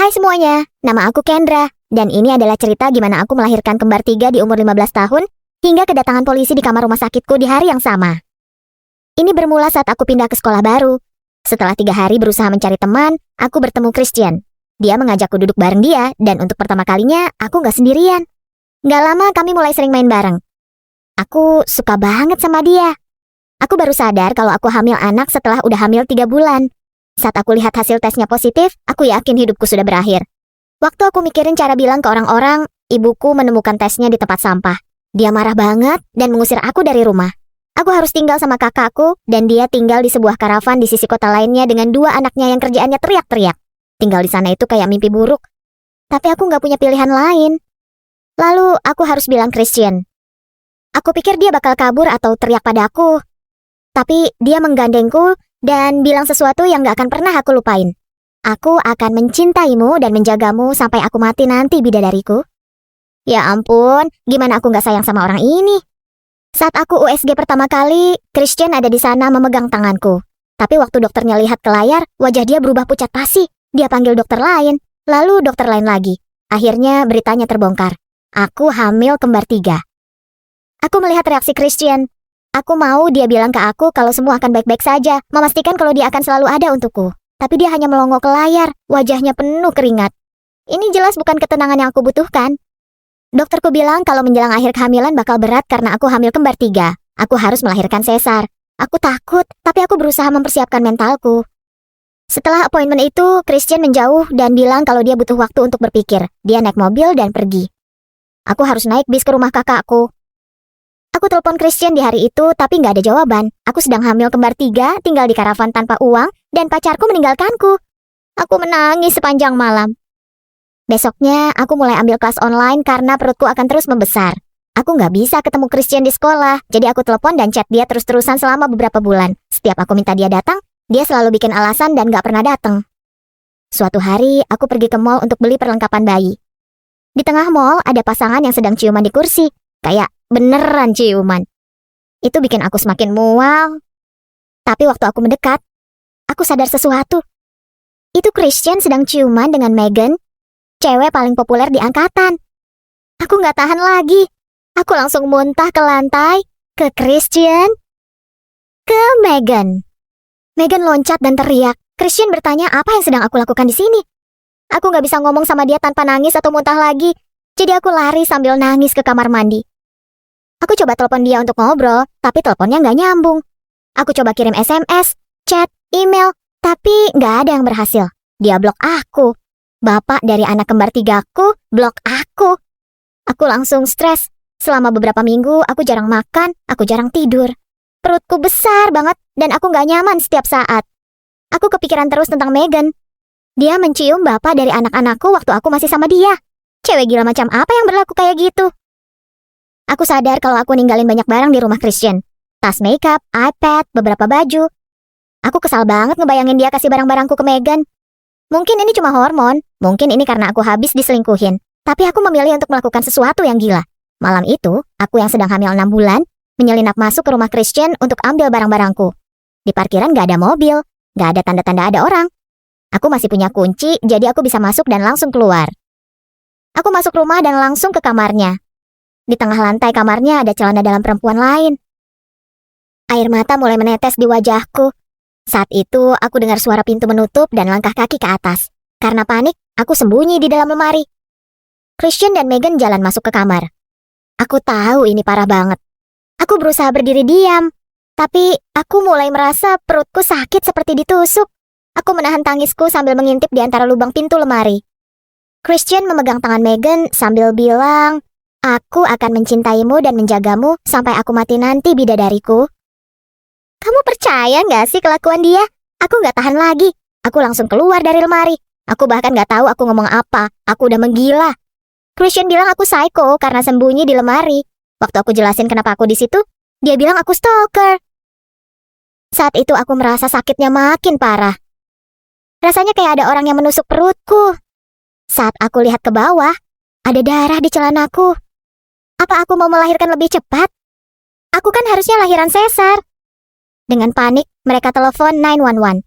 Hai semuanya, nama aku Kendra, dan ini adalah cerita gimana aku melahirkan kembar 3 di umur 15 tahun, hingga kedatangan polisi di kamar rumah sakitku di hari yang sama. Ini bermula saat aku pindah ke sekolah baru. Setelah 3 hari berusaha mencari teman, aku bertemu Christian. Dia mengajakku duduk bareng dia, dan untuk pertama kalinya, aku gak sendirian. Gak lama kami mulai sering main bareng. Aku suka banget sama dia. Aku baru sadar kalau aku hamil anak setelah udah hamil 3 bulan. Saat aku lihat hasil tesnya positif, aku yakin hidupku sudah berakhir. Waktu aku mikirin cara bilang ke orang-orang, ibuku menemukan tesnya di tempat sampah. Dia marah banget dan mengusir aku dari rumah. Aku harus tinggal sama kakakku, dan dia tinggal di sebuah karavan di sisi kota lainnya dengan 2 anaknya yang kerjaannya teriak-teriak. Tinggal di sana itu kayak mimpi buruk. Tapi aku gak punya pilihan lain. Lalu aku harus bilang Christian. Aku pikir dia bakal kabur atau teriak padaku. Tapi dia menggandengku dan bilang sesuatu yang gak akan pernah aku lupain. Aku akan mencintaimu dan menjagamu sampai aku mati nanti, bidadariku. Ya ampun, gimana aku gak sayang sama orang ini? Saat aku USG pertama kali, Christian ada di sana memegang tanganku. Tapi waktu dokternya lihat ke layar, wajah dia berubah pucat pasi. Dia panggil dokter lain, lalu dokter lain lagi. Akhirnya beritanya terbongkar. Aku hamil kembar 3. Aku melihat reaksi Christian. Aku mau dia bilang ke aku kalau semua akan baik-baik saja, memastikan kalau dia akan selalu ada untukku. Tapi dia hanya melongo ke layar, wajahnya penuh keringat. Ini jelas bukan ketenangan yang aku butuhkan. Dokterku bilang kalau menjelang akhir kehamilan bakal berat karena aku hamil kembar 3. Aku harus melahirkan sesar. Aku takut, tapi aku berusaha mempersiapkan mentalku. Setelah appointment itu, Christian menjauh dan bilang kalau dia butuh waktu untuk berpikir. Dia naik mobil dan pergi. Aku harus naik bis ke rumah kakakku. Aku telepon Christian di hari itu, tapi nggak ada jawaban. Aku sedang hamil kembar 3, tinggal di karavan tanpa uang, dan pacarku meninggalkanku. Aku menangis sepanjang malam. Besoknya, aku mulai ambil kelas online karena perutku akan terus membesar. Aku nggak bisa ketemu Christian di sekolah, jadi aku telepon dan chat dia terus-terusan selama beberapa bulan. Setiap aku minta dia datang, dia selalu bikin alasan dan nggak pernah datang. Suatu hari, aku pergi ke mall untuk beli perlengkapan bayi. Di tengah mall, ada pasangan yang sedang ciuman di kursi. Kayak beneran ciuman. Itu bikin aku semakin mual. Tapi waktu aku mendekat, aku sadar sesuatu. Itu Christian sedang ciuman dengan Megan, cewek paling populer di angkatan. Aku gak tahan lagi. Aku langsung muntah ke lantai, ke Christian, ke Megan. Megan loncat dan teriak. Christian bertanya apa yang sedang aku lakukan di sini. Aku gak bisa ngomong sama dia tanpa nangis atau muntah lagi. Jadi aku lari sambil nangis ke kamar mandi. Aku coba telepon dia untuk ngobrol, tapi teleponnya nggak nyambung. Aku coba kirim SMS, chat, email, tapi nggak ada yang berhasil. Dia blok aku. Bapak dari anak kembar 3-ku blok aku. Aku langsung stres. Selama beberapa minggu, aku jarang makan, aku jarang tidur. Perutku besar banget, dan aku nggak nyaman setiap saat. Aku kepikiran terus tentang Megan. Dia mencium bapak dari anak-anakku waktu aku masih sama dia. Cewek gila macam apa yang berlaku kayak gitu? Aku sadar kalau aku ninggalin banyak barang di rumah Christian. Tas makeup, iPad, beberapa baju. Aku kesal banget ngebayangin dia kasih barang-barangku ke Megan. Mungkin ini cuma hormon, mungkin ini karena aku habis diselingkuhin. Tapi aku memilih untuk melakukan sesuatu yang gila. Malam itu, aku yang sedang hamil 6 bulan, menyelinap masuk ke rumah Christian untuk ambil barang-barangku. Di parkiran gak ada mobil, gak ada tanda-tanda ada orang. Aku masih punya kunci, jadi aku bisa masuk dan langsung keluar. Aku masuk rumah dan langsung ke kamarnya. Di tengah lantai kamarnya ada celana dalam perempuan lain. Air mata mulai menetes di wajahku. Saat itu aku dengar suara pintu menutup dan langkah kaki ke atas. Karena panik, aku sembunyi di dalam lemari. Christian dan Megan jalan masuk ke kamar. Aku tahu ini parah banget. Aku berusaha berdiri diam. Tapi aku mulai merasa perutku sakit seperti ditusuk. Aku menahan tangisku sambil mengintip di antara lubang pintu lemari. Christian memegang tangan Megan sambil bilang, "Aku akan mencintaimu dan menjagamu sampai aku mati nanti, bidadariku." Kamu percaya gak sih kelakuan dia? Aku gak tahan lagi. Aku langsung keluar dari lemari. Aku bahkan gak tahu aku ngomong apa. Aku udah menggila. Christian bilang aku psycho karena sembunyi di lemari. Waktu aku jelasin kenapa aku di situ, dia bilang aku stalker. Saat itu aku merasa sakitnya makin parah. Rasanya kayak ada orang yang menusuk perutku. Saat aku lihat ke bawah, ada darah di celanaku. Apa aku mau melahirkan lebih cepat? Aku kan harusnya lahiran sesar. Dengan panik, mereka telepon 911.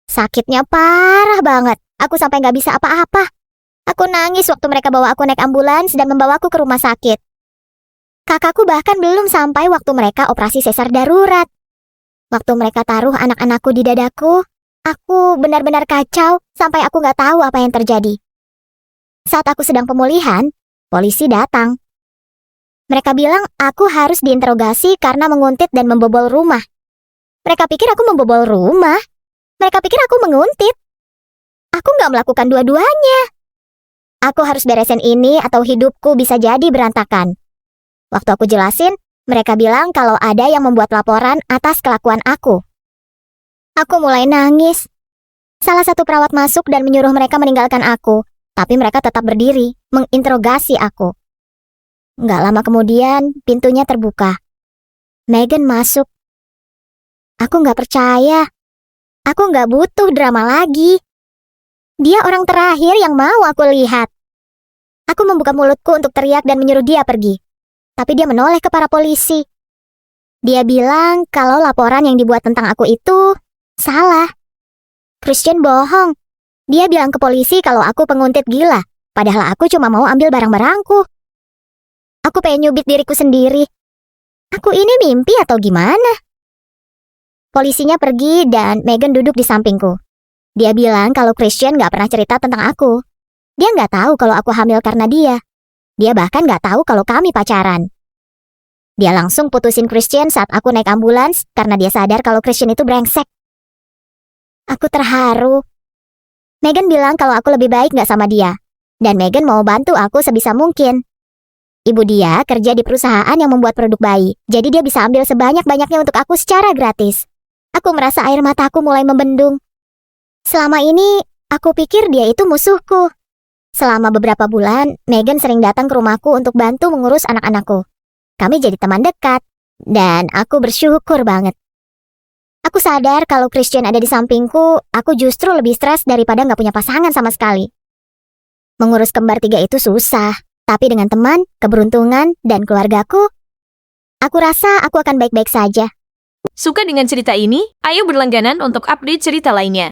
Sakitnya parah banget. Aku sampai nggak bisa apa-apa. Aku nangis waktu mereka bawa aku naik ambulans dan membawaku ke rumah sakit. Kakakku bahkan belum sampai waktu mereka operasi sesar darurat. Waktu mereka taruh anak-anakku di dadaku, aku benar-benar kacau sampai aku nggak tahu apa yang terjadi. Saat aku sedang pemulihan, polisi datang. Mereka bilang aku harus diinterogasi karena menguntit dan membobol rumah. Mereka pikir aku membobol rumah. Mereka pikir aku menguntit. Aku nggak melakukan dua-duanya. Aku harus beresin ini atau hidupku bisa jadi berantakan. Waktu aku jelasin, mereka bilang kalau ada yang membuat laporan atas kelakuan aku. Aku mulai nangis. Salah satu perawat masuk dan menyuruh mereka meninggalkan aku, tapi mereka tetap berdiri, menginterogasi aku. Nggak lama kemudian, pintunya terbuka. Megan masuk. Aku nggak percaya. Aku nggak butuh drama lagi. Dia orang terakhir yang mau aku lihat. Aku membuka mulutku untuk teriak dan menyuruh dia pergi. Tapi dia menoleh ke para polisi. Dia bilang kalau laporan yang dibuat tentang aku itu salah. Christian bohong. Dia bilang ke polisi kalau aku penguntit gila, padahal aku cuma mau ambil barang-barangku. Aku pengen nyubit diriku sendiri. Aku ini mimpi atau gimana? Polisinya pergi dan Megan duduk di sampingku. Dia bilang kalau Christian gak pernah cerita tentang aku. Dia gak tahu kalau aku hamil karena dia. Dia bahkan gak tahu kalau kami pacaran. Dia langsung putusin Christian saat aku naik ambulans karena dia sadar kalau Christian itu brengsek. Aku terharu. Megan bilang kalau aku lebih baik gak sama dia. Dan Megan mau bantu aku sebisa mungkin. Ibu dia kerja di perusahaan yang membuat produk bayi. Jadi dia bisa ambil sebanyak-banyaknya untuk aku secara gratis. Aku merasa air mataku mulai membendung. Selama ini, aku pikir dia itu musuhku. Selama beberapa bulan, Megan sering datang ke rumahku untuk bantu mengurus anak-anakku. Kami jadi teman dekat, dan aku bersyukur banget. Aku sadar kalau Christian ada di sampingku, aku justru lebih stres daripada nggak punya pasangan sama sekali. Mengurus kembar 3 itu susah, tapi dengan teman, keberuntungan, dan keluargaku, aku rasa aku akan baik-baik saja. Suka dengan cerita ini? Ayo berlangganan untuk update cerita lainnya.